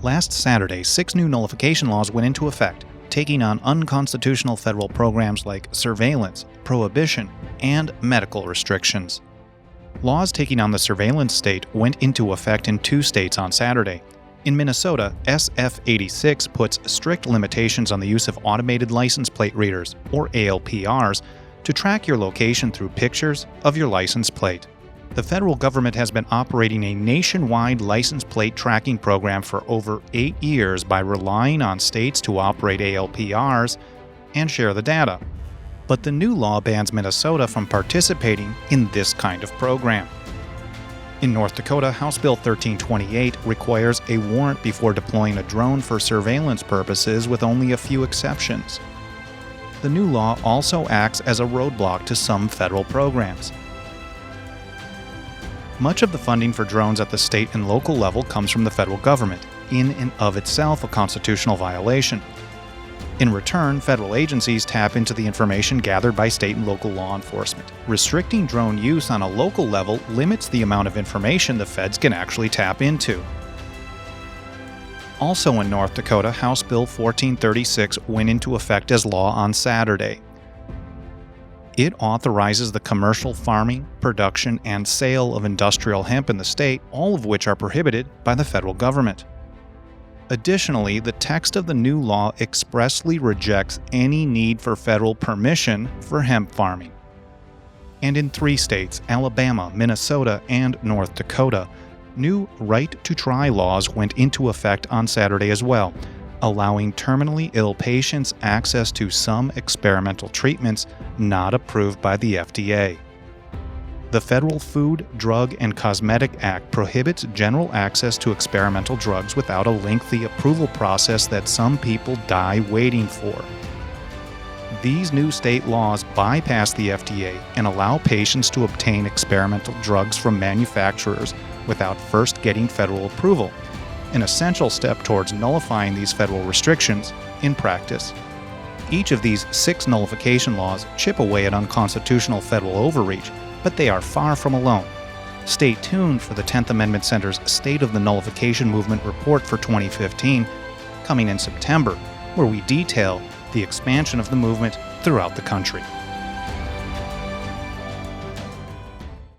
Last Saturday, 6 new nullification laws went into effect, taking on unconstitutional federal programs like surveillance, prohibition, and medical restrictions. Laws taking on the surveillance state went into effect in 2 states on Saturday. In Minnesota, SF 86 puts strict limitations on the use of automated license plate readers, or ALPRs, to track your location through pictures of your license plate. The federal government has been operating a nationwide license plate tracking program for over 8 years by relying on states to operate ALPRs and share the data. But the new law bans Minnesota from participating in this kind of program. In North Dakota, House Bill 1328 requires a warrant before deploying a drone for surveillance purposes with only a few exceptions. The new law also acts as a roadblock to some federal programs. Much of the funding for drones at the state and local level comes from the federal government, in and of itself a constitutional violation. In return, federal agencies tap into the information gathered by state and local law enforcement. Restricting drone use on a local level limits the amount of information the feds can actually tap into. Also in North Dakota, House Bill 1436 went into effect as law on Saturday. It authorizes the commercial farming, production, and sale of industrial hemp in the state, all of which are prohibited by the federal government. Additionally, the text of the new law expressly rejects any need for federal permission for hemp farming. And in 3 states, Alabama, Minnesota, and North Dakota, new right-to-try laws went into effect on Saturday as well, allowing terminally ill patients access to some experimental treatments not approved by the FDA. The Federal Food, Drug, and Cosmetic Act prohibits general access to experimental drugs without a lengthy approval process that some people die waiting for. These new state laws bypass the FDA and allow patients to obtain experimental drugs from manufacturers without first getting federal approval, an essential step towards nullifying these federal restrictions in practice. Each of these 6 nullification laws chip away at unconstitutional federal overreach, but they are far from alone. Stay tuned for the 10th Amendment Center's State of the Nullification Movement report for 2015, coming in September, where we detail the expansion of the movement throughout the country.